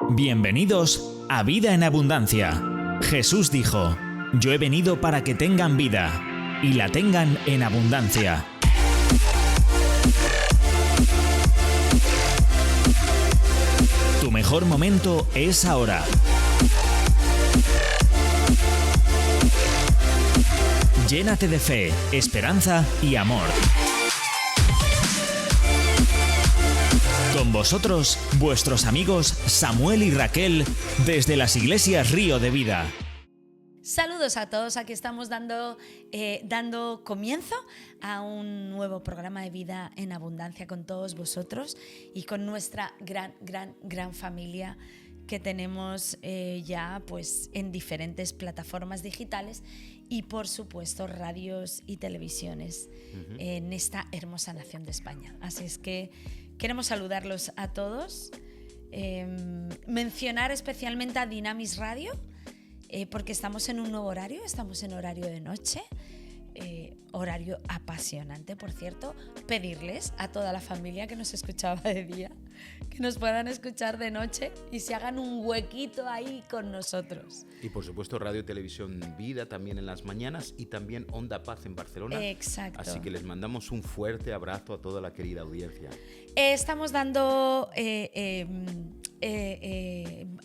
Bienvenidos a Vida en Abundancia. Jesús dijo: yo he venido para que tengan vida y la tengan en abundancia. Tu mejor momento es ahora. Llénate de fe, esperanza y amor. Con vosotros, vuestros amigos Samuel y Raquel, desde las iglesias Río de Vida. Saludos a todos, aquí estamos dando comienzo a un nuevo programa de Vida en Abundancia con todos vosotros y con nuestra gran familia que tenemos ya pues, en diferentes plataformas digitales y por supuesto radios y televisiones en esta hermosa nación de España. Así es que queremos saludarlos a todos, mencionar especialmente a Dynamis Radio, porque estamos en un nuevo horario, estamos en horario de noche, horario apasionante, por cierto. Pedirles a toda la familia que nos escuchaba de día, que nos puedan escuchar de noche y se hagan un huequito ahí con nosotros. Y por supuesto Radio y Televisión Vida también en las mañanas y también Onda Paz en Barcelona. Exacto. Así que les mandamos un fuerte abrazo a toda la querida audiencia. Estamos dando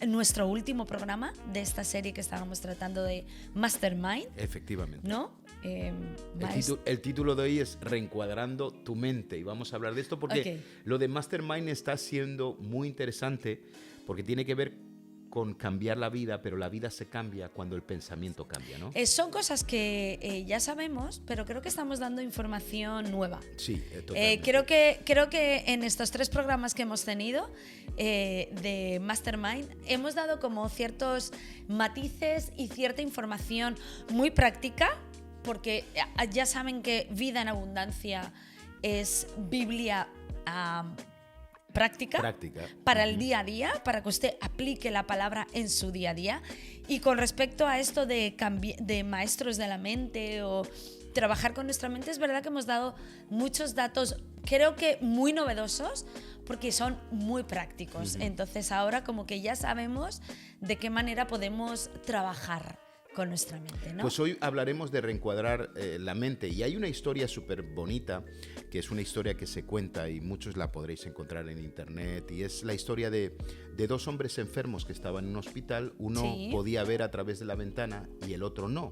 nuestro último programa de esta serie que estábamos tratando de Mastermind. Efectivamente. ¿No? El título de hoy es Reencuadrando tu mente y vamos a hablar de esto porque lo de Mastermind está siendo muy interesante porque tiene que ver con cambiar la vida, pero la vida se cambia cuando el pensamiento cambia, ¿no? Son cosas que ya sabemos, pero creo que estamos dando información nueva. Sí, totalmente. Creo que en estos 3 programas que hemos tenido de Mastermind hemos dado como ciertos matices y cierta información muy práctica, porque ya saben que Vida en Abundancia es Biblia práctica para el día a día, para que usted aplique la palabra en su día a día. Y con respecto a esto de maestros de la mente o trabajar con nuestra mente, es verdad que hemos dado muchos datos, creo que muy novedosos, porque son muy prácticos. Entonces ahora como que ya sabemos de qué manera podemos trabajar con nuestra mente, ¿no? Pues hoy hablaremos de reencuadrar la mente y hay una historia súper bonita, que es una historia que se cuenta y muchos la podréis encontrar en internet, y es la historia de 2 hombres enfermos que estaban en un hospital. Uno podía ver a través de la ventana y el otro no,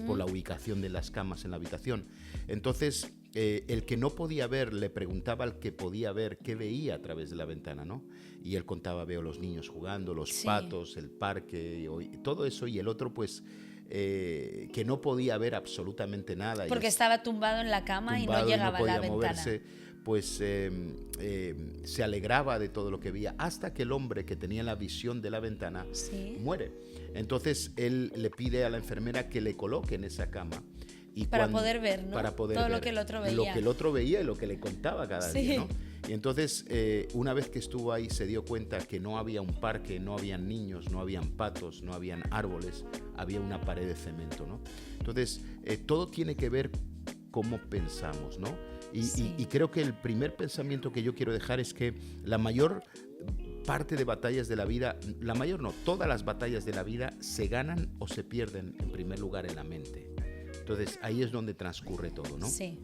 por la ubicación de las camas en la habitación. Entonces el que no podía ver le preguntaba al que podía ver qué veía a través de la ventana, ¿no? Y él contaba: veo los niños jugando, los patos, el parque, y todo eso, y el otro pues que no podía ver absolutamente nada. Porque estaba tumbado en la cama y no llegaba a la ventana. Moverse, pues se alegraba de todo lo que veía, hasta que el hombre que tenía la visión de la ventana muere. Entonces él le pide a la enfermera que le coloque en esa cama. Para poder ver, ¿no? Para poder todo ver lo que el otro veía. Lo que el otro veía y lo que le contaba cada día, ¿no? Y entonces, una vez que estuvo ahí, se dio cuenta que no había un parque, no habían niños, no habían patos, no habían árboles, había una pared de cemento, ¿no? Entonces, todo tiene que ver cómo pensamos, ¿no? Y creo que el primer pensamiento que yo quiero dejar es que la mayor parte de batallas de la vida, la mayor no, todas las batallas de la vida se ganan o se pierden en primer lugar en la mente. Entonces ahí es donde transcurre todo, ¿no? Sí.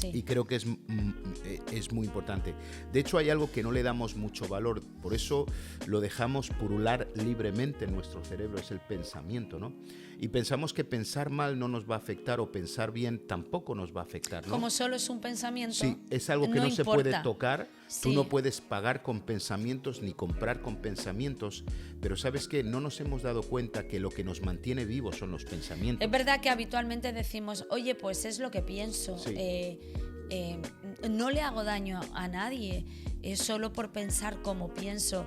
Y creo que es muy importante. De hecho, hay algo que no le damos mucho valor, por eso lo dejamos purular libremente en nuestro cerebro, es el pensamiento, ¿no? Y pensamos que pensar mal no nos va a afectar o pensar bien tampoco nos va a afectar, ¿no? Como solo es un pensamiento. Sí, es algo que no se puede tocar. Tú no puedes pagar con pensamientos ni comprar con pensamientos, pero ¿sabes qué? No nos hemos dado cuenta que lo que nos mantiene vivos son los pensamientos. Es verdad que habitualmente decimos, oye, pues es lo que pienso. Sí. No le hago daño a nadie, es solo por pensar como pienso.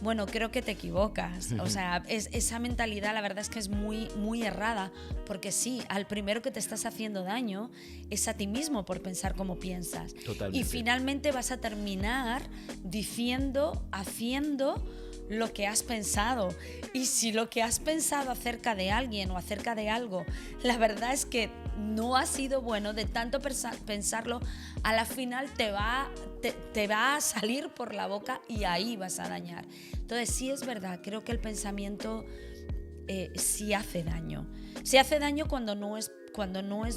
Bueno, creo que te equivocas. O sea, esa mentalidad la verdad es que es muy, muy errada, porque sí, al primero que te estás haciendo daño es a ti mismo por pensar como piensas. Totalmente. Y finalmente vas a terminar diciendo, haciendo lo que has pensado. Y si lo que has pensado acerca de alguien o acerca de algo, la verdad es que no ha sido bueno, de tanto pensarlo, a la final te va a salir por la boca y ahí vas a dañar. Entonces sí es verdad, creo que el pensamiento sí hace daño. Sí hace daño cuando no es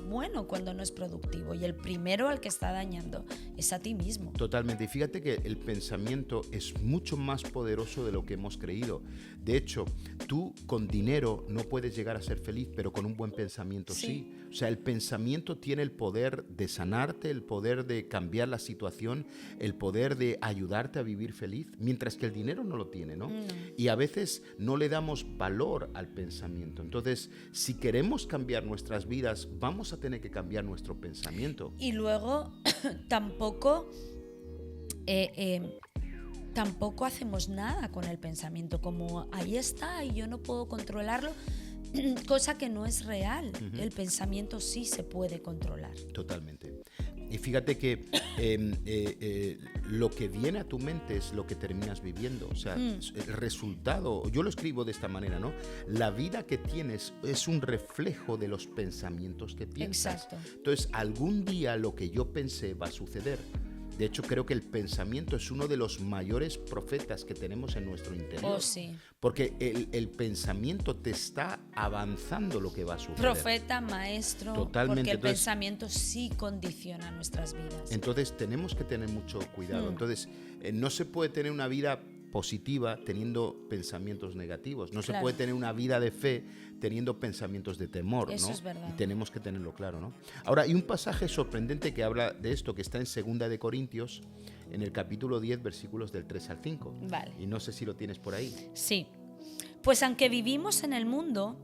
bueno, cuando no es productivo. Y el primero al que está dañando es a ti mismo. Totalmente. Y fíjate que el pensamiento es mucho más poderoso de lo que hemos creído. De hecho, tú con dinero no puedes llegar a ser feliz, pero con un buen pensamiento sí. O sea, el pensamiento tiene el poder de sanarte, el poder de cambiar la situación, el poder de ayudarte a vivir feliz, mientras que el dinero no lo tiene, ¿no? Y a veces no le damos valor al pensamiento. Entonces, si queremos cambiar nuestras vidas, vamos a tener que cambiar nuestro pensamiento. Y luego tampoco hacemos nada con el pensamiento, como ahí está y yo no puedo controlarlo, cosa que no es real. El pensamiento sí se puede controlar. Totalmente. Y fíjate que lo que viene a tu mente es lo que terminas viviendo. O sea, el resultado, yo lo escribo de esta manera, ¿no? La vida que tienes es un reflejo de los pensamientos que piensas. Exacto. Entonces, algún día lo que yo pensé va a suceder. De hecho, creo que el pensamiento es uno de los mayores profetas que tenemos en nuestro interior. Oh, sí. Porque el pensamiento te está avanzando lo que va a suceder. Profeta, maestro, Totalmente. porque el Entonces, pensamiento sí condiciona nuestras vidas. Entonces tenemos que tener mucho cuidado. Entonces no se puede tener una vida positiva teniendo pensamientos negativos. No se puede tener una vida de fe teniendo pensamientos de temor. Eso ¿no? es verdad. Y tenemos que tenerlo claro, ¿no? Ahora, hay un pasaje sorprendente que habla de esto, que está en 2 de Corintios, en el capítulo 10, versículos del 3 al 5. Vale. Y no sé si lo tienes por ahí. Sí. Pues aunque vivimos en el mundo,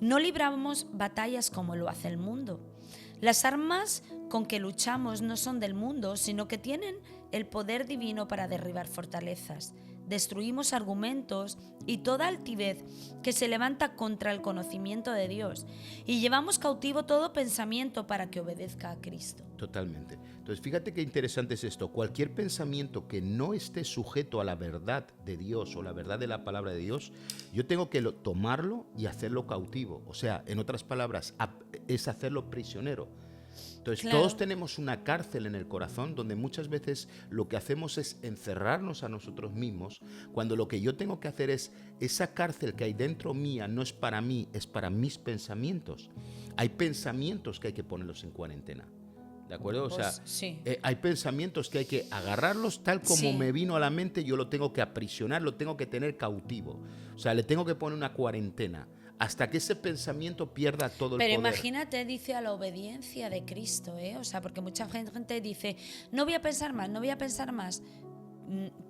no libramos batallas como lo hace el mundo. Las armas con que luchamos no son del mundo, sino que tienen el poder divino para derribar fortalezas. Destruimos argumentos y toda altivez que se levanta contra el conocimiento de Dios y llevamos cautivo todo pensamiento para que obedezca a Cristo. Totalmente. Entonces, fíjate qué interesante es esto. Cualquier pensamiento que no esté sujeto a la verdad de Dios o la verdad de la palabra de Dios, yo tengo que tomarlo y hacerlo cautivo. O sea, en otras palabras, es hacerlo prisionero. Entonces, claro, todos tenemos una cárcel en el corazón donde muchas veces lo que hacemos es encerrarnos a nosotros mismos, cuando lo que yo tengo que hacer es, esa cárcel que hay dentro mía no es para mí, es para mis pensamientos. Hay pensamientos que hay que ponerlos en cuarentena. ¿De acuerdo? O sea, sí. Hay pensamientos que hay que agarrarlos tal como me vino a la mente, yo lo tengo que aprisionar, lo tengo que tener cautivo. O sea, le tengo que poner una cuarentena hasta que ese pensamiento pierda todo el poder. Pero imagínate, dice, a la obediencia de Cristo, ¿eh? O sea, porque mucha gente dice, no voy a pensar más, no voy a pensar más.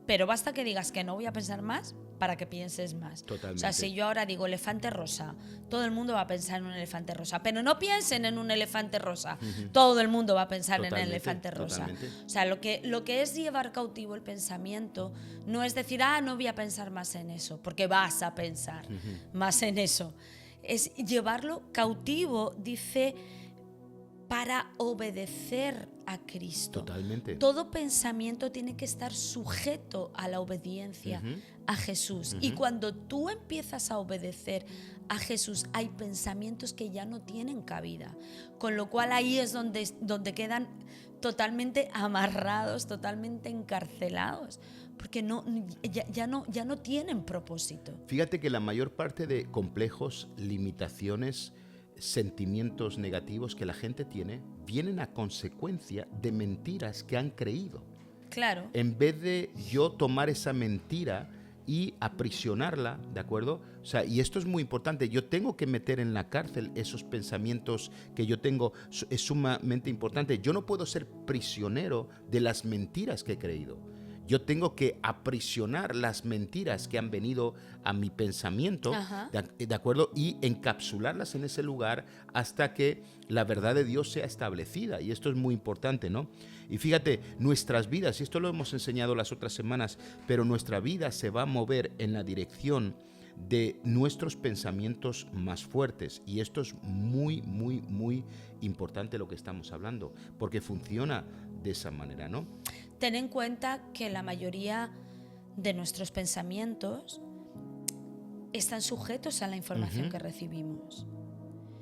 Pero basta que digas que no voy a pensar más para que pienses más. Totalmente. O sea, si yo ahora digo elefante rosa, todo el mundo va a pensar en un elefante rosa, pero no piensen en un elefante rosa, todo el mundo va a pensar en el elefante rosa. O sea, lo que es llevar cautivo el pensamiento no es decir, no voy a pensar más en eso, porque vas a pensar más en eso. Es llevarlo cautivo, dice, para obedecer a Cristo. Totalmente. Todo pensamiento tiene que estar sujeto a la obediencia a Jesús. Y cuando tú empiezas a obedecer a Jesús, hay pensamientos que ya no tienen cabida. Con lo cual ahí es donde quedan totalmente amarrados, totalmente encarcelados, porque ya no tienen propósito. Fíjate que la mayor parte de complejos, limitaciones, sentimientos negativos que la gente tiene vienen a consecuencia de mentiras que han creído. Claro. En vez de yo tomar esa mentira y aprisionarla, ¿de acuerdo? O sea, y esto es muy importante, yo tengo que meter en la cárcel esos pensamientos que yo tengo, es sumamente importante. Yo no puedo ser prisionero de las mentiras que he creído. Yo tengo que aprisionar las mentiras que han venido a mi pensamiento, ¿de acuerdo? Y encapsularlas en ese lugar hasta que la verdad de Dios sea establecida. Y esto es muy importante, ¿no? Y fíjate, nuestras vidas, y esto lo hemos enseñado las otras semanas, pero nuestra vida se va a mover en la dirección de nuestros pensamientos más fuertes. Y esto es muy, muy, muy importante lo que estamos hablando, porque funciona de esa manera, ¿no? Ten en cuenta que la mayoría de nuestros pensamientos están sujetos a la información que recibimos.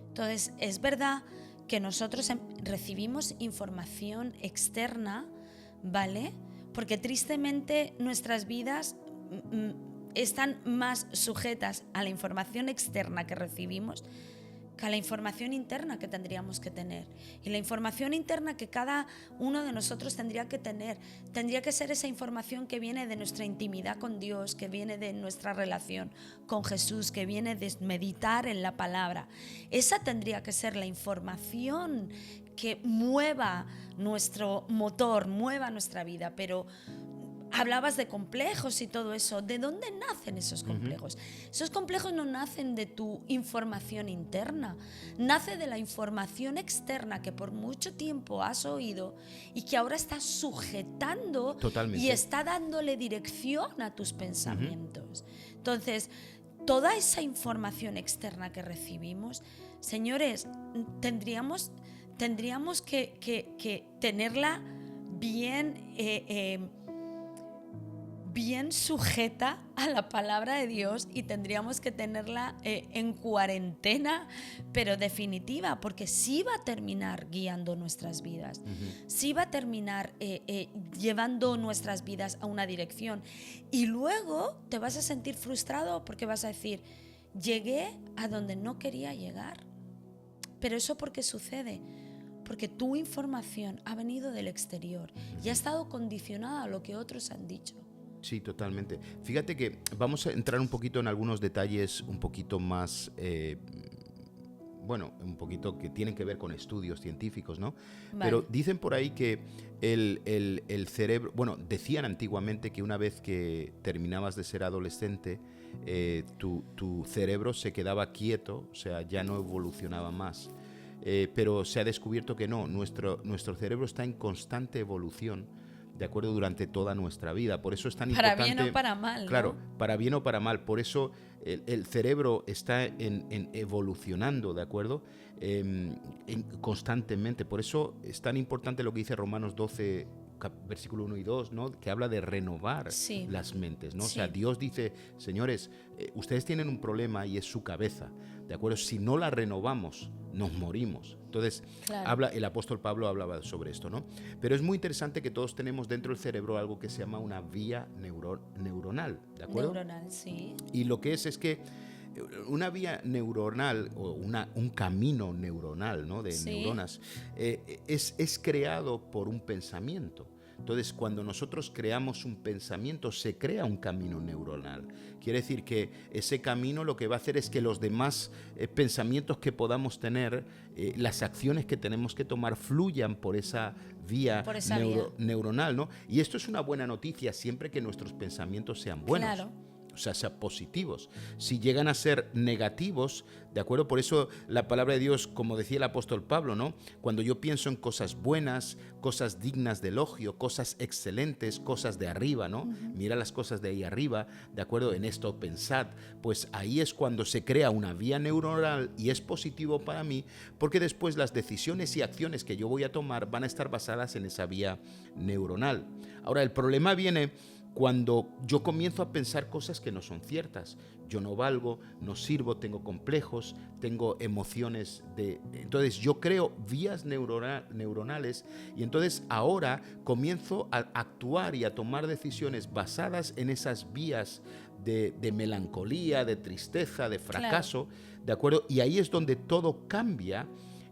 Entonces, es verdad que nosotros recibimos información externa, ¿vale? Porque tristemente nuestras vidas están más sujetas a la información externa que recibimos que a la información interna que tendríamos que tener. Y la información interna que cada uno de nosotros tendría que tener, tendría que ser esa información que viene de nuestra intimidad con Dios, que viene de nuestra relación con Jesús, que viene de meditar en la palabra. Esa tendría que ser la información que mueva nuestro motor, mueva nuestra vida. Pero hablabas de complejos y todo eso. ¿De dónde nacen esos complejos? Esos complejos no nacen de tu información interna, nace de la información externa que por mucho tiempo has oído y que ahora estás sujetando. Totalmente. Y está dándole dirección a tus pensamientos. Entonces, toda esa información externa que recibimos, señores, tendríamos que tenerla bien sujeta a la palabra de Dios, y tendríamos que tenerla en cuarentena, pero definitiva, porque sí va a terminar guiando nuestras vidas, sí va a terminar llevando nuestras vidas a una dirección, y luego te vas a sentir frustrado porque vas a decir, llegué a donde no quería llegar. Pero ¿eso por qué sucede? Porque tu información ha venido del exterior y ha estado condicionada a lo que otros han dicho. Sí, totalmente. Fíjate que vamos a entrar un poquito en algunos detalles un poquito más, un poquito que tienen que ver con estudios científicos, ¿no? Vale. Pero dicen por ahí que el cerebro, decían antiguamente que una vez que terminabas de ser adolescente, tu cerebro se quedaba quieto, o sea, ya no evolucionaba más. Pero se ha descubierto que no, nuestro cerebro está en constante evolución, de acuerdo, durante toda nuestra vida. Por eso es tan importante. Para bien o para mal, claro, ¿no? Para bien o para mal. Por eso el cerebro está en evolucionando, de acuerdo, constantemente. Por eso es tan importante lo que dice Romanos 12, versículo 1 y 2, ¿no? Que habla de renovar las mentes, ¿no? Sí. O sea, Dios dice, señores, ustedes tienen un problema y es su cabeza, ¿de acuerdo? Si no la renovamos, nos morimos. Entonces, claro, el apóstol Pablo hablaba sobre esto, ¿no? Pero es muy interesante que todos tenemos dentro del cerebro algo que se llama una vía neuronal, ¿de acuerdo? neuronal, sí. Y lo que es que una vía neuronal o un camino neuronal, ¿no? De neuronas es creado por un pensamiento. Entonces, cuando nosotros creamos un pensamiento, se crea un camino neuronal. Quiere decir que ese camino lo que va a hacer es que los demás pensamientos que podamos tener, las acciones que tenemos que tomar, fluyan por esa vía neuronal, ¿no? Y esto es una buena noticia siempre que nuestros pensamientos sean buenos. Claro. O sea, sean positivos. Si llegan a ser negativos, ¿de acuerdo? Por eso la palabra de Dios, como decía el apóstol Pablo, ¿no? Cuando yo pienso en cosas buenas, cosas dignas de elogio, cosas excelentes, cosas de arriba, ¿no? Mira las cosas de ahí arriba, ¿de acuerdo? En esto pensad. Pues ahí es cuando se crea una vía neuronal y es positivo para mí, porque después las decisiones y acciones que yo voy a tomar van a estar basadas en esa vía neuronal. Ahora, el problema viene cuando yo comienzo a pensar cosas que no son ciertas. Yo no valgo, no sirvo, tengo complejos, tengo emociones Entonces yo creo vías neuronales y entonces ahora comienzo a actuar y a tomar decisiones basadas en esas vías de melancolía, de tristeza, de fracaso, ¿de acuerdo? Y ahí es donde todo cambia.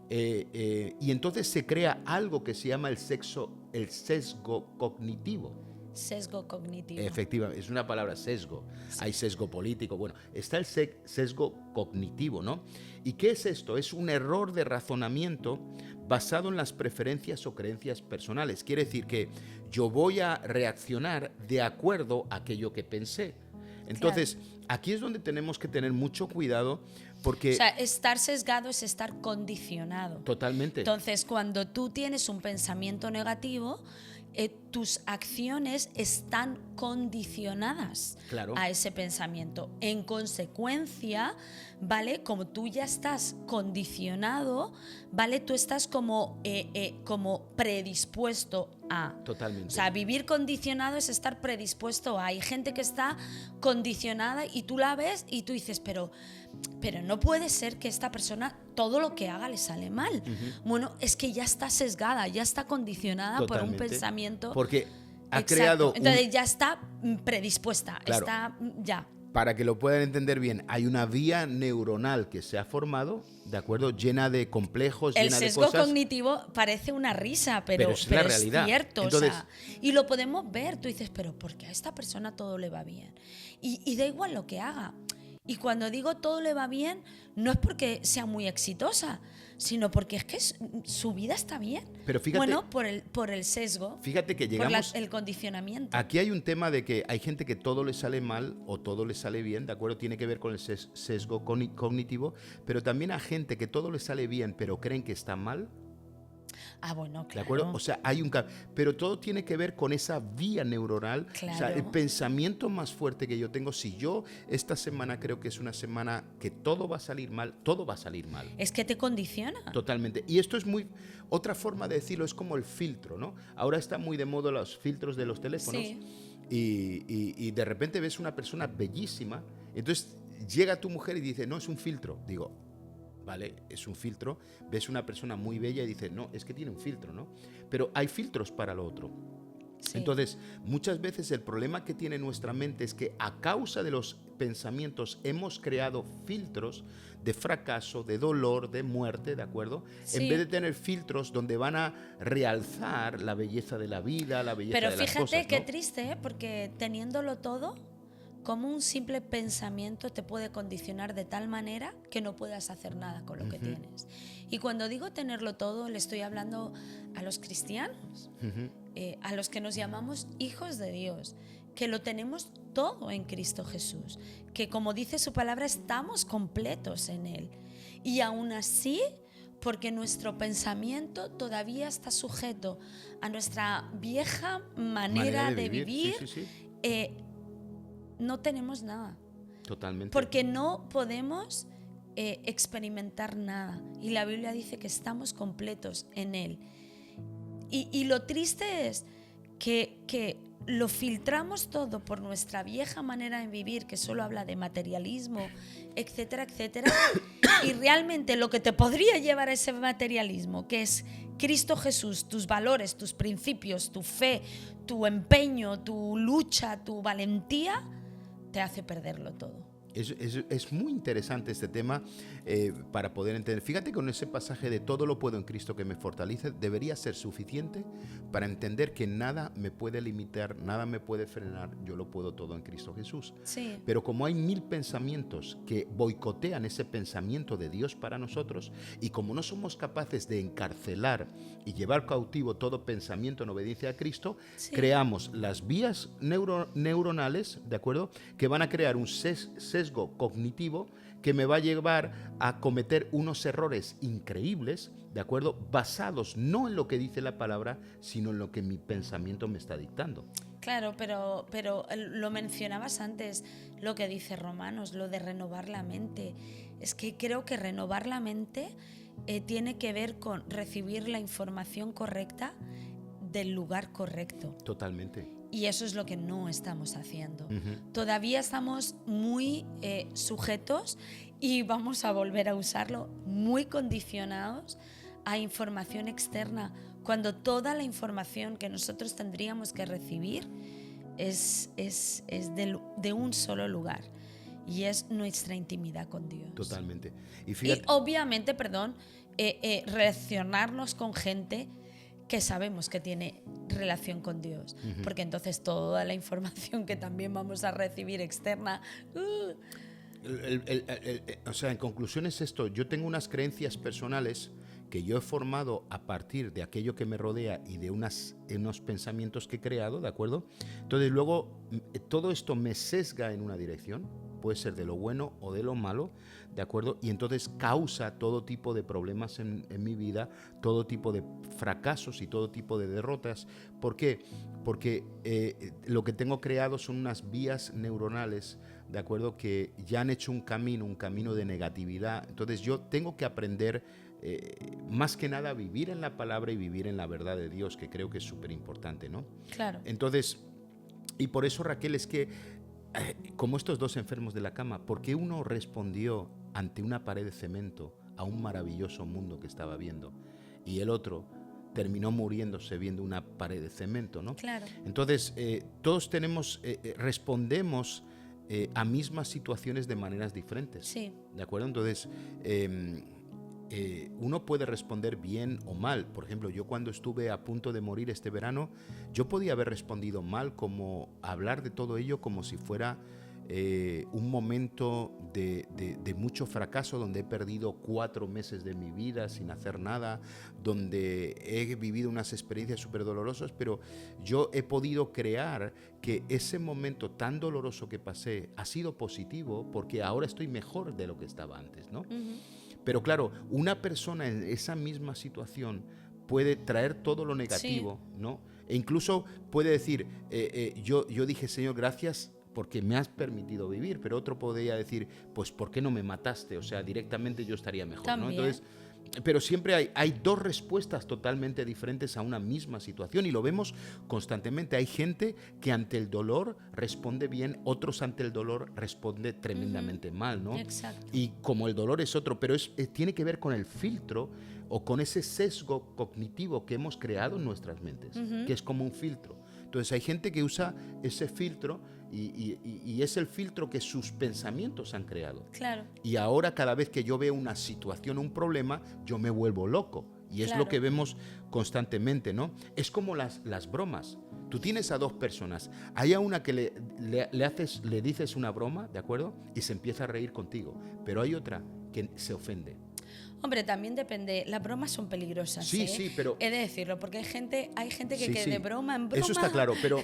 Y entonces se crea algo que se llama el sesgo cognitivo. Sesgo cognitivo. Efectivamente, es una palabra, sesgo. Sí. Hay sesgo político. Bueno, está el sesgo cognitivo, ¿no? ¿Y qué es esto? Es un error de razonamiento basado en las preferencias o creencias personales. Quiere decir que yo voy a reaccionar de acuerdo a aquello que pensé. Entonces, aquí es donde tenemos que tener mucho cuidado porque... O sea, estar sesgado es estar condicionado. Totalmente. Entonces, cuando tú tienes un pensamiento negativo, tus acciones están condicionadas Claro. a ese pensamiento. En consecuencia, ¿vale? Como tú ya estás condicionado, ¿vale? Tú estás como predispuesto a. Totalmente. O sea, vivir condicionado es estar predispuesto a. Hay gente que está condicionada y tú la ves y tú dices, pero no puede ser que esta persona todo lo que haga le sale mal. Bueno, es que ya está sesgada, ya está condicionada Totalmente. por un pensamiento. Porque ha Exacto. creado Entonces ya está predispuesta, Claro. está ya. Para que lo puedan entender bien, hay una vía neuronal que se ha formado, ¿de acuerdo? Llena de complejos, El llena de sesgo cosas. cognitivo parece una risa, pero es la realidad. cierto. Entonces, o sea, y lo podemos ver. Tú dices, pero ¿por qué a esta persona todo le va bien? Y da igual lo que haga. Y cuando digo todo le va bien, no es porque sea muy exitosa, sino porque es que su vida está bien. Pero fíjate, bueno, por el sesgo, fíjate que por llegamos... el condicionamiento. Aquí hay un tema de que hay gente que todo le sale mal o todo le sale bien, ¿de acuerdo? Tiene que ver con el sesgo cognitivo, pero también hay gente que todo le sale bien, pero creen que está mal. Ah, bueno, claro. ¿De acuerdo? O sea, hay un pero todo tiene que ver con esa vía neuronal. Claro. O sea, el pensamiento más fuerte que yo tengo, si yo esta semana creo que es una semana que todo va a salir mal, todo va a salir mal. Es que te condiciona. Totalmente. Y esto es muy... Otra forma de decirlo es como el filtro, ¿no? Ahora está muy de moda los filtros de los teléfonos. Sí. Y de repente ves una persona bellísima, entonces llega tu mujer y dice, no, es un filtro. Digo, vale, es un filtro. Ves una persona muy bella y dices, no, es que tiene un filtro, ¿no? Pero hay filtros para lo otro. Sí. Entonces, muchas veces el problema que tiene nuestra mente es que a causa de los pensamientos hemos creado filtros de fracaso, de dolor, de muerte, ¿de acuerdo? Sí. En vez de tener filtros donde van a realzar la belleza de la vida, la belleza Pero de las cosas, fíjate qué ¿no? triste, ¿eh? Porque teniéndolo todo, como un simple pensamiento te puede condicionar de tal manera que no puedas hacer nada con lo que tienes. Y cuando digo tenerlo todo, le estoy hablando a los cristianos, a los que nos llamamos hijos de Dios, que lo tenemos todo en Cristo Jesús, que como dice su palabra, estamos completos en Él. Y aún así, porque nuestro pensamiento todavía está sujeto a nuestra vieja manera de vivir, Sí, sí. No tenemos nada. Totalmente. Porque no podemos experimentar nada. Y la Biblia dice que estamos completos en Él. Y lo triste es que lo filtramos todo por nuestra vieja manera de vivir, que solo habla de materialismo, etcétera, etcétera. Y realmente lo que te podría llevar a ese materialismo, que es Cristo Jesús, tus valores, tus principios, tu fe, tu empeño, tu lucha, tu valentía, te hace perderlo todo. Es muy interesante este tema para poder entender. Fíjate que con ese pasaje de todo lo puedo en Cristo que me fortalece, debería ser suficiente para entender que nada me puede limitar, nada me puede frenar, yo lo puedo todo en Cristo Jesús. Sí. Pero como hay 1000 pensamientos que boicotean ese pensamiento de Dios para nosotros, y como no somos capaces de encarcelar y llevar cautivo todo pensamiento en obediencia a Cristo, Sí. creamos las vías neuronales, ¿de acuerdo?, que van a crear un sesgo cognitivo que me va a llevar a cometer unos errores increíbles, ¿de acuerdo?, basados no en lo que dice la palabra, sino en lo que mi pensamiento me está dictando. Claro, pero lo mencionabas antes, lo que dice Romanos, lo de renovar la mente. Es que creo que renovar la mente tiene que ver con recibir la información correcta del lugar correcto. Totalmente. Y eso es lo que no estamos haciendo. Todavía estamos muy sujetos, y vamos a volver a usarlo, muy condicionados a información externa, cuando toda la información que nosotros tendríamos que recibir es de un solo lugar, y es nuestra intimidad con Dios. Totalmente. Y Y fíjate, obviamente, relacionarnos con gente que sabemos que tiene relación con Dios, porque entonces toda la información que también vamos a recibir externa... o sea, en conclusión es esto: yo tengo unas creencias personales que yo he formado a partir de aquello que me rodea y de unos pensamientos que he creado, ¿de acuerdo? Entonces luego todo esto me sesga en una dirección, puede ser de lo bueno o de lo malo, ¿de acuerdo? Y entonces causa todo tipo de problemas en mi vida, todo tipo de fracasos y todo tipo de derrotas. ¿Por qué? Porque lo que tengo creado son unas vías neuronales, ¿de acuerdo? Que ya han hecho un camino de negatividad. Entonces yo tengo que aprender más que nada a vivir en la palabra y vivir en la verdad de Dios, que creo que es súper importante, ¿no? Claro. Entonces, y por eso, Raquel, es que como estos dos enfermos de la cama, porque uno respondió ante una pared de cemento a un maravilloso mundo que estaba viendo y el otro terminó muriéndose viendo una pared de cemento, ¿no? Claro. Entonces, todos respondemos a mismas situaciones de maneras diferentes. Sí. ¿De acuerdo? Entonces, uno puede responder bien o mal. Por ejemplo, yo cuando estuve a punto de morir este verano, yo podía haber respondido mal, como hablar de todo ello como si fuera un momento de mucho fracaso, donde he perdido 4 meses de mi vida sin hacer nada, donde he vivido unas experiencias súper dolorosas, pero yo he podido crear que ese momento tan doloroso que pasé ha sido positivo, porque ahora estoy mejor de lo que estaba antes, ¿no? Uh-huh. Pero claro, una persona en esa misma situación puede traer todo lo negativo, sí, ¿no? E incluso puede decir, yo dije, Señor, gracias porque me has permitido vivir, pero otro podría decir, pues ¿por qué no me mataste? O sea, directamente yo estaría mejor, ¿no? Entonces, pero siempre hay dos respuestas totalmente diferentes a una misma situación y lo vemos constantemente. Hay gente que ante el dolor responde bien, otros ante el dolor responde tremendamente mal, ¿no? Exacto. Y como el dolor es otro, pero tiene que ver con el filtro o con ese sesgo cognitivo que hemos creado en nuestras mentes, que es como un filtro. Entonces hay gente que usa ese filtro y es el filtro que sus pensamientos han creado. Claro. Y ahora cada vez que yo veo una situación, un problema, yo me vuelvo loco. Y es claro, lo que vemos constantemente, ¿no? Es como las bromas. Tú tienes a dos personas. Hay a una que le dices una broma, ¿de acuerdo? Y se empieza a reír contigo. Pero hay otra que se ofende. Hombre, también depende. Las bromas son peligrosas. Sí, sí, pero he de decirlo, porque hay gente que sí. de broma en broma. Eso está claro, pero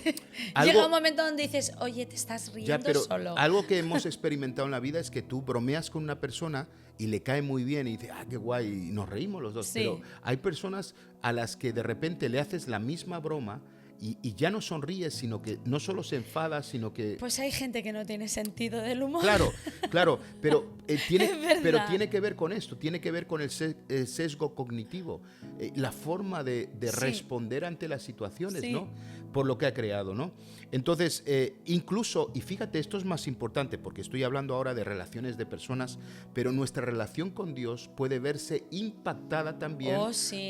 llega un momento donde dices, oye, te estás riendo ya, pero solo. Algo que hemos experimentado en la vida es que tú bromeas con una persona y le cae muy bien y dices, qué guay, y nos reímos los dos. Sí. Pero hay personas a las que de repente le haces la misma broma y ya no sonríes, sino que no solo se enfada, sino que... Pues hay gente que no tiene sentido del humor. Claro, pero tiene que ver con esto, tiene que ver con el sesgo cognitivo, la forma de sí, responder ante las situaciones, sí, ¿no? Por lo que ha creado, ¿no? Entonces, incluso, y fíjate, esto es más importante, porque estoy hablando ahora de relaciones de personas, pero nuestra relación con Dios puede verse impactada también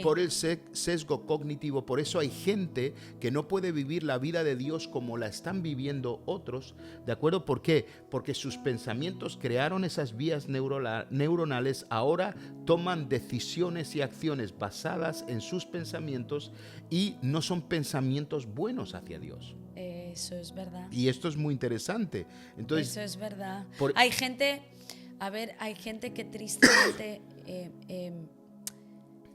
por el sesgo cognitivo. Por eso hay gente que no puede vivir la vida de Dios como la están viviendo otros, ¿de acuerdo? ¿Por qué? Porque sus pensamientos crearon esas vías neuronales, ahora toman decisiones y acciones basadas en sus pensamientos y no son pensamientos buenos hacia Dios. Eso es verdad. Y esto es muy interesante. Entonces, eso es verdad. Hay gente que tristemente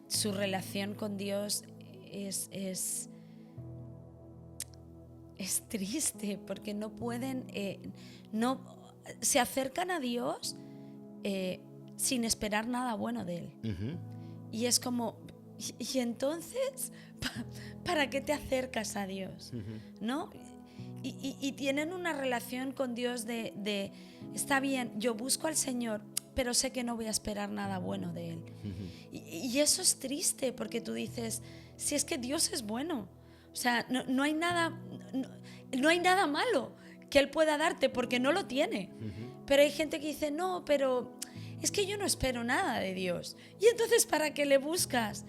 su relación con Dios es triste, porque no pueden, no se acercan a Dios sin esperar nada bueno de Él. Uh-huh. Y es como, y entonces, ¿para qué te acercas a Dios? Uh-huh. ¿No? Y tienen una relación con Dios de está bien, yo busco al Señor, pero sé que no voy a esperar nada bueno de Él. Uh-huh. Y eso es triste, porque tú dices, si es que Dios es bueno, o sea, no hay nada malo que Él pueda darte, porque no lo tiene. Uh-huh. Pero hay gente que dice, no, pero es que yo no espero nada de Dios. Y entonces, ¿para qué le buscas?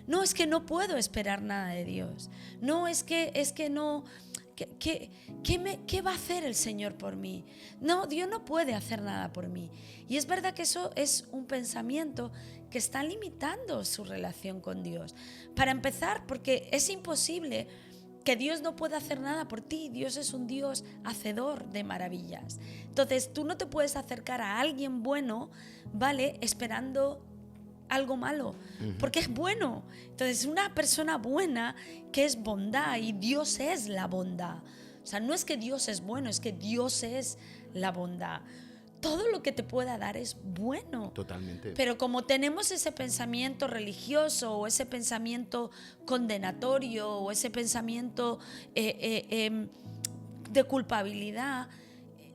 No, es que no puedo esperar nada de Dios. No, es que no... ¿Qué va a hacer el Señor por mí? No, Dios no puede hacer nada por mí. Y es verdad que eso es un pensamiento que está limitando su relación con Dios. Para empezar, porque es imposible que Dios no pueda hacer nada por ti. Dios es un Dios hacedor de maravillas. Entonces, tú no te puedes acercar a alguien bueno, ¿vale? Esperando algo malo, porque es bueno. Entonces, una persona buena que es bondad, y Dios es la bondad. O sea, no es que Dios es bueno, es que Dios es la bondad. Todo lo que te pueda dar es bueno. Totalmente. Pero como tenemos ese pensamiento religioso o ese pensamiento condenatorio o ese pensamiento de culpabilidad,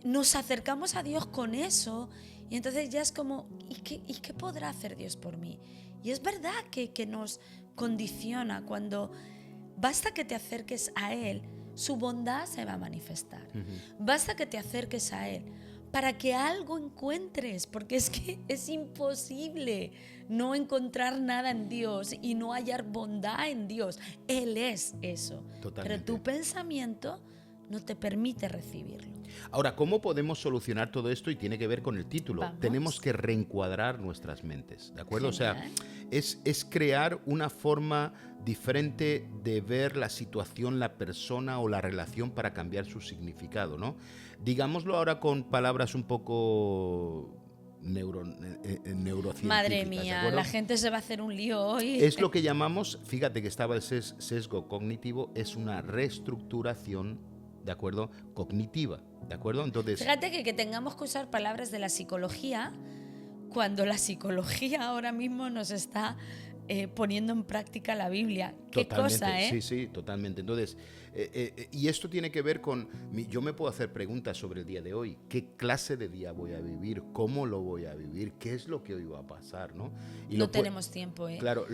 nos acercamos a Dios con eso y entonces ya es como, ¿y qué podrá hacer Dios por mí? Y es verdad que nos condiciona cuando basta que te acerques a Él, su bondad se va a manifestar. Basta que te acerques a Él para que algo encuentres, porque es que es imposible no encontrar nada en Dios y no hallar bondad en Dios. Él es eso. Totalmente. Pero tu pensamiento no te permite recibirlo. Ahora, ¿cómo podemos solucionar todo esto? Y tiene que ver con el título. Vamos. Tenemos que reencuadrar nuestras mentes, ¿de acuerdo? Genial. O sea, es crear una forma diferente de ver la situación, la persona o la relación para cambiar su significado, ¿no? Digámoslo ahora con palabras un poco neurocientíficas. Madre ¿de mía, acuerdo? la gente se va a hacer un lío hoy. Es lo que llamamos, fíjate que estaba el sesgo cognitivo, es una reestructuración, ¿de acuerdo? Cognitiva, ¿de acuerdo? Entonces, Fíjate que tengamos que usar palabras de la psicología cuando la psicología ahora mismo nos está poniendo en práctica la Biblia. Qué totalmente, cosa, ¿eh? sí, sí, totalmente. Entonces, y esto tiene que ver con, yo me puedo hacer preguntas sobre el día de hoy. ¿Qué clase de día voy a vivir? ¿Cómo lo voy a vivir? ¿Qué es lo que hoy va a pasar? ¿No? Y No tenemos tiempo, ¿eh? Claro,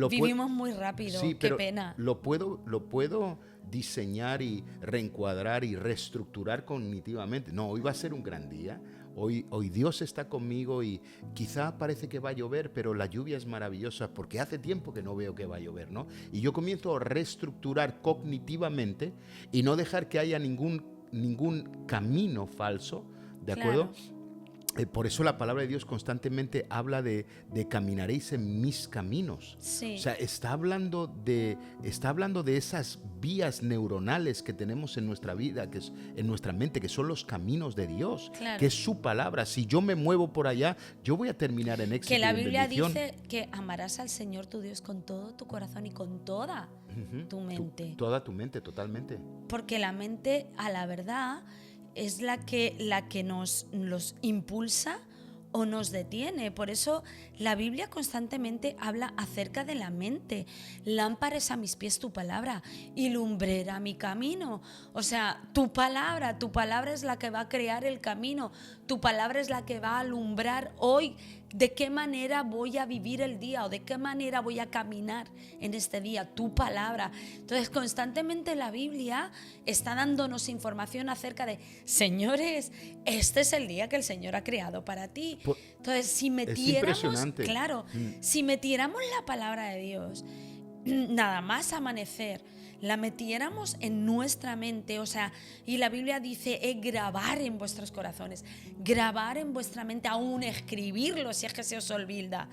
Vivimos muy rápido, sí, qué pero pena. Lo puedo diseñar y reencuadrar y reestructurar cognitivamente. No, hoy va a ser un gran día. Hoy Dios está conmigo y quizá parece que va a llover, pero la lluvia es maravillosa porque hace tiempo que no veo que va a llover, ¿no? Y yo comienzo a reestructurar cognitivamente y no dejar que haya ningún camino falso, ¿de acuerdo? Claro. Por eso la palabra de Dios constantemente habla de caminaréis en mis caminos. Sí. O sea, está hablando de esas vías neuronales que tenemos en nuestra vida, que es en nuestra mente, que son los caminos de Dios, Claro. que es su palabra. Si yo me muevo por allá, yo voy a terminar en éxito. Que la y en Biblia bendición. dice que amarás al Señor tu Dios con todo tu corazón y con toda tu mente. Toda tu mente, totalmente. Porque la mente, a la verdad, es la que nos impulsa o nos detiene. Por eso la Biblia constantemente habla acerca de la mente. Lámpara es a mis pies tu palabra y lumbrera mi camino. O sea, tu palabra es la que va a crear el camino. Tu palabra es la que va a alumbrar hoy de qué manera voy a vivir el día o de qué manera voy a caminar en este día. Tu palabra. Entonces, constantemente la Biblia está dándonos información acerca de, señores, este es el día que el Señor ha creado para ti. Entonces, si metiéramos, impresionante. claro, si metiéramos la palabra de Dios, nada más amanecer, la metiéramos en nuestra mente, o sea, y la Biblia dice grabar en vuestros corazones, grabar en vuestra mente, aún escribirlo si es que se os olvida.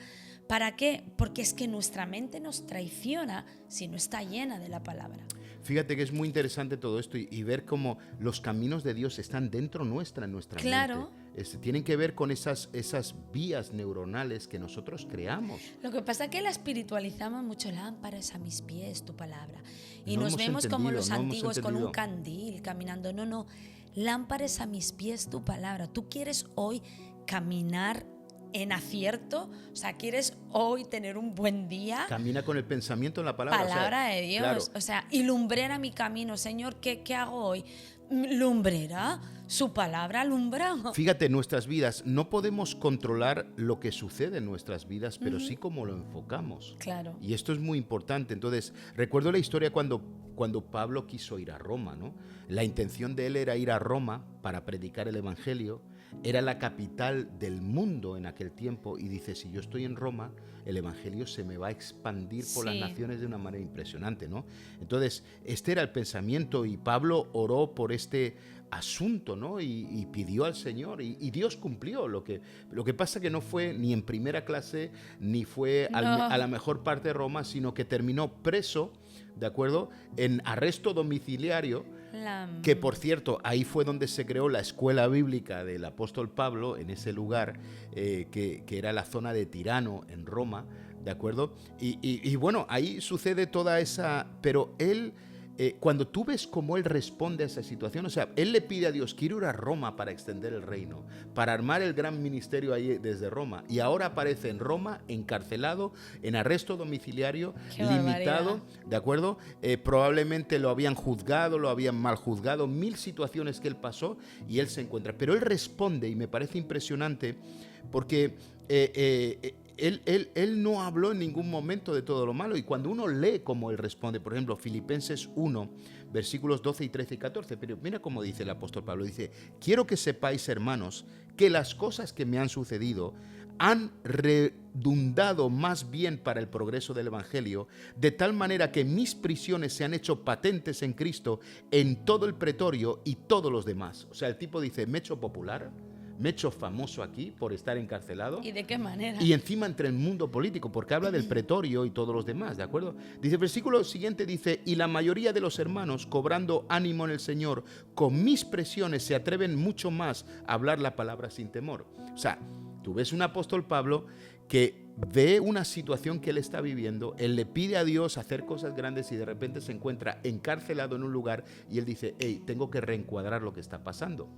¿Para qué? Porque es que nuestra mente nos traiciona si no está llena de la palabra. Fíjate que es muy interesante todo esto y ver cómo los caminos de Dios están dentro nuestra, en nuestra Claro. mente. Tienen que ver con esas vías neuronales que nosotros creamos. Lo que pasa es que la espiritualizamos mucho. Lámpara es a mis pies tu palabra. Y No nos hemos vemos como entendido, los no hemos antiguos con un entendido. candil caminando. No. Lámpara es a mis pies tu palabra. Tú quieres hoy caminar en acierto, o sea, quieres hoy tener un buen día. Camina con el pensamiento en la palabra. Palabra de Dios, Claro, o sea, y lumbrera mi camino. Señor, ¿qué hago hoy? Lumbrera, su palabra alumbra. fíjate, nuestras vidas, no podemos controlar lo que sucede en nuestras vidas, pero sí cómo lo enfocamos. Claro. Y esto es muy importante. Entonces, recuerdo la historia cuando Pablo quiso ir a Roma, ¿no? La intención de él era ir a Roma para predicar el Evangelio. Era la capital del mundo en aquel tiempo y dice, si yo estoy en Roma, el Evangelio se me va a expandir por las Sí. naciones de una manera impresionante, ¿no? Entonces, este era el pensamiento y Pablo oró por este asunto, ¿no? Y pidió al Señor y Dios cumplió. Lo que pasa que no fue ni en primera clase, ni fue No. a la mejor parte de Roma, sino que terminó preso, ¿de acuerdo? En arresto domiciliario. Que por cierto, ahí fue donde se creó la escuela bíblica del apóstol Pablo, en ese lugar que era la zona de Tirano, en Roma, ¿de acuerdo? Y bueno, ahí sucede toda esa... Pero él cuando tú ves cómo él responde a esa situación, o sea, él le pide a Dios, quiero ir a Roma para extender el reino, para armar el gran ministerio ahí desde Roma, y ahora aparece en Roma, encarcelado, en arresto domiciliario, Qué limitado, barbaridad. ¿de acuerdo? Probablemente lo habían juzgado, lo habían mal juzgado, 1000 situaciones que él pasó, y él se encuentra. Pero él responde, y me parece impresionante, porque él no habló en ningún momento de todo lo malo, y cuando uno lee cómo él responde, por ejemplo, Filipenses 1, versículos 12 y 13 y 14, pero mira cómo dice el apóstol Pablo, dice, quiero que sepáis, hermanos, que las cosas que me han sucedido han redundado más bien para el progreso del Evangelio, de tal manera que mis prisiones se han hecho patentes en Cristo en todo el pretorio y todos los demás. O sea, el tipo dice, me he hecho popular, me he hecho famoso aquí por estar encarcelado. ¿Y de qué manera? Y encima entre el mundo político, porque habla del pretorio y todos los demás, ¿de acuerdo? Dice, el versículo siguiente dice, y la mayoría de los hermanos, cobrando ánimo en el Señor, con mis presiones se atreven mucho más a hablar la palabra sin temor. O sea, tú ves un apóstol Pablo que ve una situación que él está viviendo, él le pide a Dios hacer cosas grandes y de repente se encuentra encarcelado en un lugar y él dice, hey, tengo que reencuadrar lo que está pasando.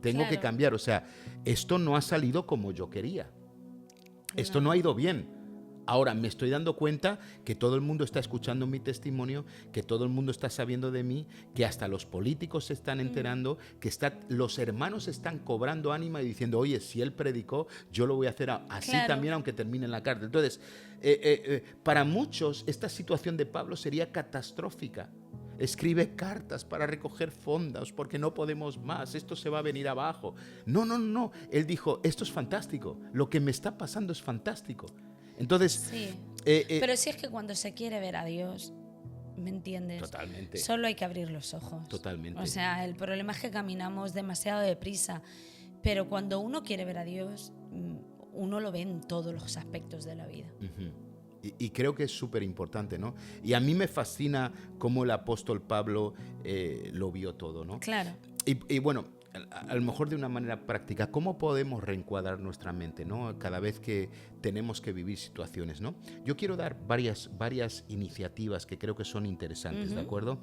Tengo que cambiar, o sea, esto no ha salido como yo quería. Esto no ha ido bien. Ahora me estoy dando cuenta que todo el mundo está escuchando mi testimonio, que todo el mundo está sabiendo de mí, que hasta los políticos se están enterando, que los hermanos están cobrando ánima y diciendo, oye, si él predicó, yo lo voy a hacer así también, aunque termine en la cárcel. Entonces, para muchos esta situación de Pablo sería catastrófica. Escribe cartas para recoger fondos porque no podemos más, esto se va a venir abajo. No. Él dijo, esto es fantástico, lo que me está pasando es fantástico. Entonces, sí. Pero si es que cuando se quiere ver a Dios, ¿me entiendes? Totalmente. Solo hay que abrir los ojos. Totalmente. O sea, el problema es que caminamos demasiado deprisa, pero cuando uno quiere ver a Dios, uno lo ve en todos los aspectos de la vida. Uh-huh. Y creo que es súper importante, ¿no? Y a mí me fascina cómo el apóstol Pablo lo vio todo, ¿no? Claro. Y bueno, a lo mejor de una manera práctica, ¿cómo podemos reencuadrar nuestra mente, ¿no? Cada vez que tenemos que vivir situaciones, ¿no? Yo quiero dar varias iniciativas que creo que son interesantes, ¿de acuerdo?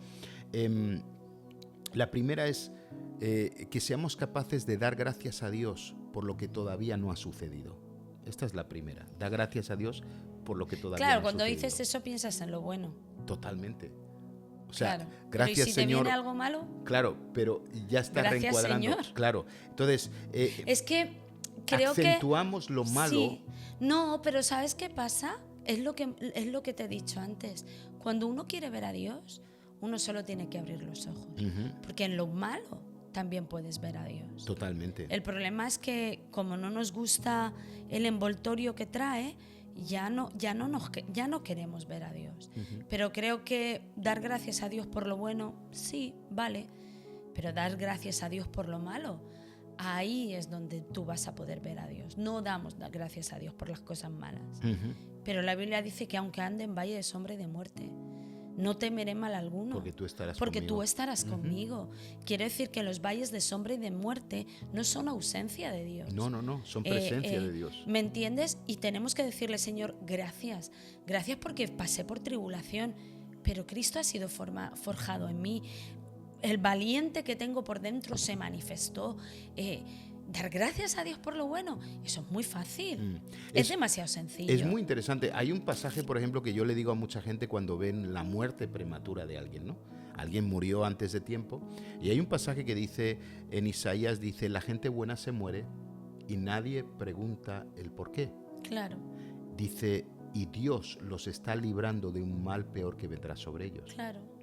La primera es que seamos capaces de dar gracias a Dios por lo que todavía no ha sucedido. Esta es la primera. Da gracias a Dios por lo que todavía no ha sucedido. Claro, cuando dices eso piensas en lo bueno. Totalmente. O sea, claro. Gracias, pero ¿y si Señor. te viene algo malo? Claro, pero ya está Gracias, reencuadrando. Señor. Claro. Entonces, es que creo acentuamos lo malo. Sí. No, pero ¿sabes qué pasa? Es lo que te he dicho antes. Cuando uno quiere ver a Dios, uno solo tiene que abrir los ojos. Porque en lo malo también puedes ver a Dios. Totalmente. El problema es que como no nos gusta el envoltorio que trae, ya no queremos ver a Dios. Pero creo que dar gracias a Dios por lo bueno, sí, vale. Pero dar gracias a Dios por lo malo, ahí es donde tú vas a poder ver a Dios. No damos gracias a Dios por las cosas malas. Pero la Biblia dice que aunque ande en valle de sombra y de muerte, no temeré mal alguno, porque tú estarás conmigo. conmigo. Quiere decir que los valles de sombra y de muerte no son ausencia de Dios. No, son presencia de Dios. ¿Me entiendes? Y tenemos que decirle, Señor, gracias. Gracias porque pasé por tribulación, pero Cristo ha sido forjado en mí. El valiente que tengo por dentro se manifestó. Dar gracias a Dios por lo bueno, eso es muy fácil. Es demasiado sencillo. Es muy interesante. Hay un pasaje, por ejemplo, que yo le digo a mucha gente cuando ven la muerte prematura de alguien, ¿no? Alguien murió antes de tiempo. Y hay un pasaje que dice, en Isaías, dice, la gente buena se muere y nadie pregunta el por qué. Claro. Dice, y Dios los está librando de un mal peor que vendrá sobre ellos.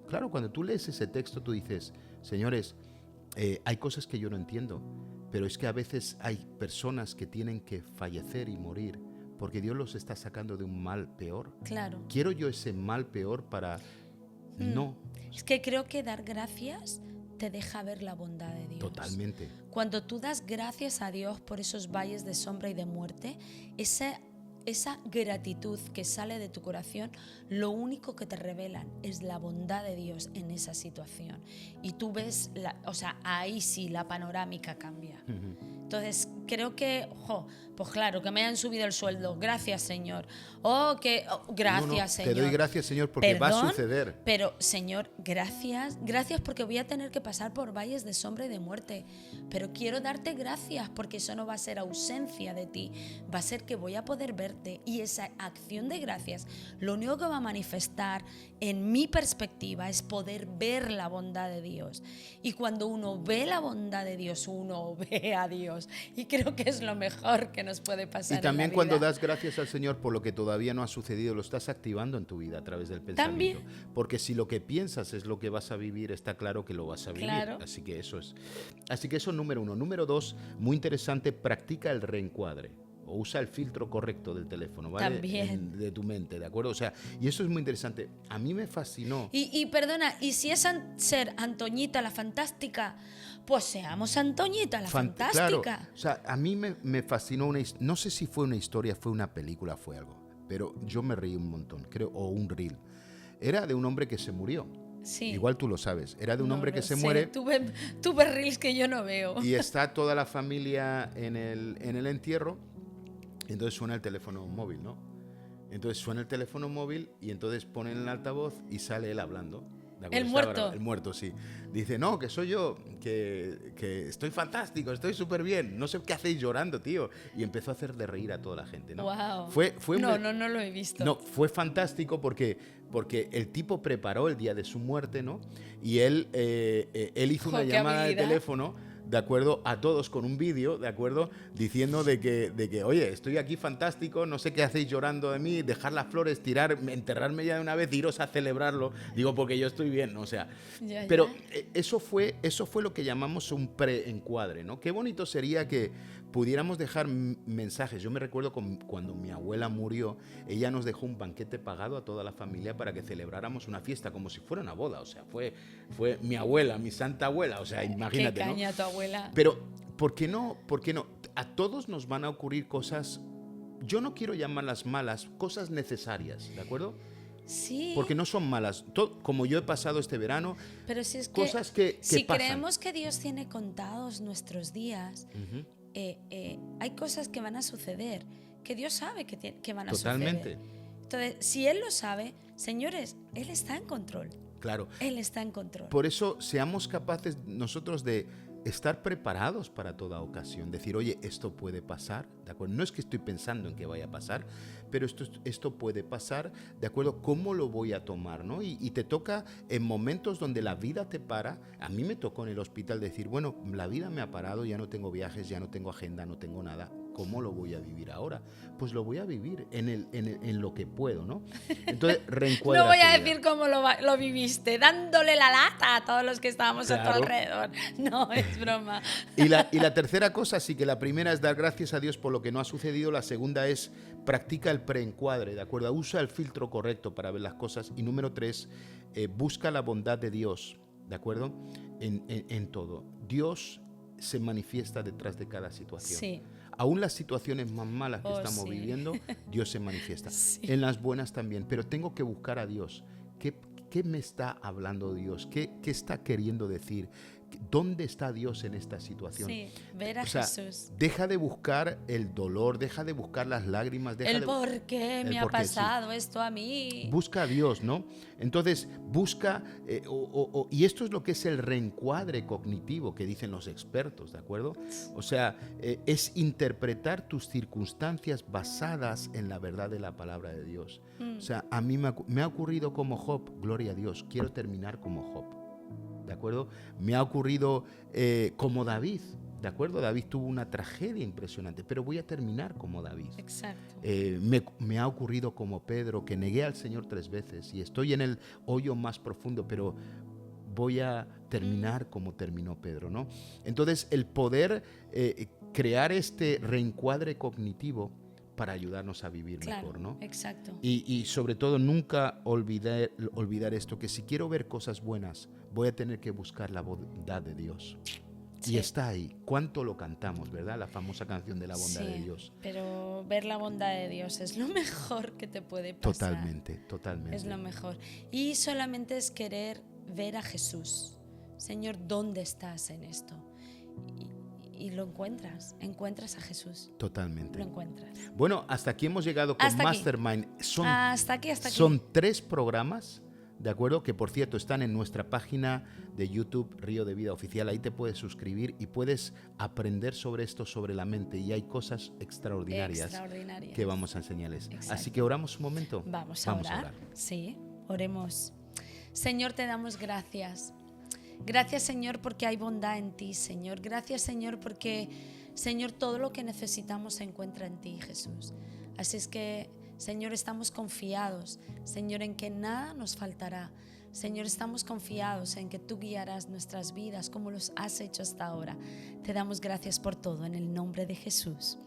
Claro, cuando tú lees ese texto, tú dices, señores, hay cosas que yo no entiendo, pero es que a veces hay personas que tienen que fallecer y morir porque Dios los está sacando de un mal peor. Claro. ¿Quiero yo ese mal peor para...? No. Es que creo que dar gracias te deja ver la bondad de Dios. Totalmente. Cuando tú das gracias a Dios por esos valles de sombra y de muerte, esa gratitud que sale de tu corazón, lo único que te revelan es la bondad de Dios en esa situación. Y tú ves, ahí sí la panorámica cambia. Entonces, creo que, pues claro, que me hayan subido el sueldo, gracias Señor. Gracias Señor. Te doy gracias, Señor, porque va a suceder. Pero Señor, gracias porque voy a tener que pasar por valles de sombra y de muerte. Pero quiero darte gracias porque eso no va a ser ausencia de ti, va a ser que voy a poder verte. Y esa acción de gracias, lo único que va a manifestar en mi perspectiva es poder ver la bondad de Dios. Y cuando uno ve la bondad de Dios, uno ve a Dios. Y creo que es lo mejor que nos puede pasar. Y también en la cuando vida. das gracias al Señor por lo que todavía no ha sucedido, lo estás activando en tu vida a través del pensamiento. También. Porque si lo que piensas es lo que vas a vivir, está claro que lo vas a vivir. Claro. Así que eso es número 1. Número 2, muy interesante, practica el reencuadre. O usa el filtro correcto del teléfono, ¿vale? También. De tu mente, ¿de acuerdo? O sea, y eso es muy interesante. A mí me fascinó. Y perdona, y si es ser Antoñita la fantástica, pues seamos Antoñita la fantástica. Claro, o sea, a mí me fascinó no sé si fue una historia, fue una película, fue algo, pero yo me reí un montón, creo, o un reel. Era de un hombre que se murió. Sí. Igual tú lo sabes. Era de un No hombre lo que se sé. muere. Tuve reels que yo no veo. Y está toda la familia en el entierro. Entonces suena el teléfono móvil, ¿no? Entonces suena el teléfono móvil y entonces ponen el altavoz y sale él hablando. El muerto. El muerto, sí. Dice, no, que soy yo, que estoy fantástico, estoy súper bien. No sé qué hacéis llorando, tío. Y empezó a hacer de reír a toda la gente, ¿no? Wow. No lo he visto. No, fue fantástico porque el tipo preparó el día de su muerte, ¿no? Y él hizo una llamada de teléfono, ¿de acuerdo? A todos con un vídeo, ¿de acuerdo? Diciendo de que, oye, estoy aquí fantástico, no sé qué hacéis llorando de mí, dejar las flores, enterrarme ya de una vez, iros a celebrarlo. Digo, porque yo estoy bien, o sea. Pero eso fue lo que llamamos un preencuadre, ¿no? Qué bonito sería que pudiéramos dejar mensajes. Yo me recuerdo cuando mi abuela murió, ella nos dejó un banquete pagado a toda la familia para que celebráramos una fiesta, como si fuera una boda. O sea, fue mi abuela, mi santa abuela. O sea, imagínate, qué caña, ¿no? tu abuela. Pero, ¿por qué no? A todos nos van a ocurrir cosas, yo no quiero llamarlas malas, cosas necesarias, ¿de acuerdo? Sí. Porque no son malas. Como yo he pasado este verano, pero si es cosas que si pasan. creemos que Dios tiene contados nuestros días, hay cosas que van a suceder, que Dios sabe que van a Totalmente. suceder. Entonces, si Él lo sabe, señores, Él está en control. Claro. Él está en control. Por eso seamos capaces nosotros de estar preparados para toda ocasión. Decir, oye, esto puede pasar, ¿de acuerdo? No es que estoy pensando en que vaya a pasar, pero esto puede pasar, ¿de acuerdo? ¿Cómo lo voy a tomar, no? Y te toca en momentos donde la vida te para. A mí me tocó en el hospital decir, bueno, la vida me ha parado, ya no tengo viajes, ya no tengo agenda, no tengo nada. ¿Cómo lo voy a vivir ahora? Pues lo voy a vivir en lo que puedo, ¿no? Entonces, reencuadra. No voy a tu vida. decir cómo lo viviste, dándole la lata a todos los que estábamos a tu alrededor. No, es broma. Y la tercera cosa, sí, que la primera es dar gracias a Dios por lo que no ha sucedido. La segunda es practica el preencuadre, ¿de acuerdo? Usa el filtro correcto para ver las cosas. Y número 3, busca la bondad de Dios, ¿de acuerdo? En todo. Dios se manifiesta detrás de cada situación. Sí. Aún las situaciones más malas que estamos viviendo, Dios se manifiesta. Sí. En las buenas también, pero tengo que buscar a Dios. ¿Qué me está hablando Dios? ¿Qué está queriendo decir? ¿Dónde está Dios en esta situación? Sí, ver a Jesús. Deja de buscar el dolor, deja de buscar las lágrimas. ¿Por qué me ha pasado esto a mí? Busca a Dios, ¿no? Entonces, busca, y esto es lo que es el reencuadre cognitivo que dicen los expertos, ¿de acuerdo? O sea, es interpretar tus circunstancias basadas en la verdad de la palabra de Dios. O sea, a mí me ha ocurrido como Job, gloria a Dios, quiero terminar como Job. ¿De acuerdo? Me ha ocurrido como David, ¿de acuerdo? David tuvo una tragedia impresionante, pero voy a terminar como David. Exacto. Me ha ocurrido como Pedro, que negué al Señor 3 veces y estoy en el hoyo más profundo, pero voy a terminar como terminó Pedro, ¿no? Entonces, el poder crear este reencuadre cognitivo para ayudarnos a vivir mejor, ¿no? Exacto. Y sobre todo nunca olvidar esto, que si quiero ver cosas buenas, voy a tener que buscar la bondad de Dios. Sí. Y está ahí. ¿Cuánto lo cantamos, verdad? La famosa canción de la bondad de Dios. Pero ver la bondad de Dios es lo mejor que te puede pasar. Totalmente. Es lo mejor. Y solamente es querer ver a Jesús. Señor, ¿dónde estás en esto? y lo encuentras a Jesús. Totalmente. Lo encuentras. Bueno, hasta aquí hemos llegado con Hasta aquí. Mastermind. Hasta aquí. Son 3 programas, ¿de acuerdo? Que por cierto están en nuestra página de YouTube, Río de Vida Oficial. Ahí te puedes suscribir y puedes aprender sobre esto, sobre la mente. Y hay cosas extraordinarias que vamos a enseñarles. Exacto. Así que oramos un momento. Vamos a orar. Sí, oremos. Señor, te damos gracias. Gracias, Señor, porque hay bondad en ti, Señor. Gracias, Señor, porque, Señor, todo lo que necesitamos se encuentra en ti, Jesús. Así es que, Señor, estamos confiados, Señor, en que nada nos faltará. Señor, estamos confiados en que tú guiarás nuestras vidas como los has hecho hasta ahora. Te damos gracias por todo, en el nombre de Jesús.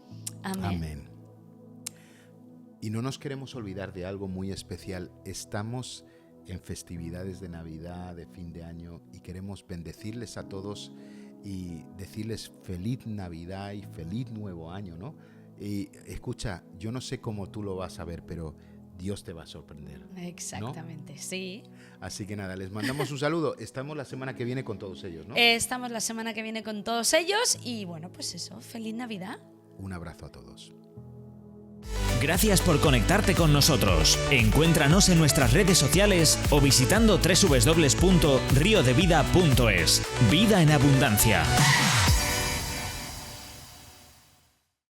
Amén. Amén. Y no nos queremos olvidar de algo muy especial. Estamos en festividades de Navidad, de fin de año, y queremos bendecirles a todos y decirles feliz Navidad y feliz nuevo año, ¿no? Y escucha, yo no sé cómo tú lo vas a ver, pero Dios te va a sorprender. Exactamente, ¿no? Sí. Así que nada, les mandamos un saludo. Estamos la semana que viene con todos ellos, ¿no? Estamos la semana que viene con todos ellos y bueno, pues eso, feliz Navidad. Un abrazo a todos. Gracias por conectarte con nosotros. Encuéntranos en nuestras redes sociales o visitando www.riodevida.es. Vida en abundancia.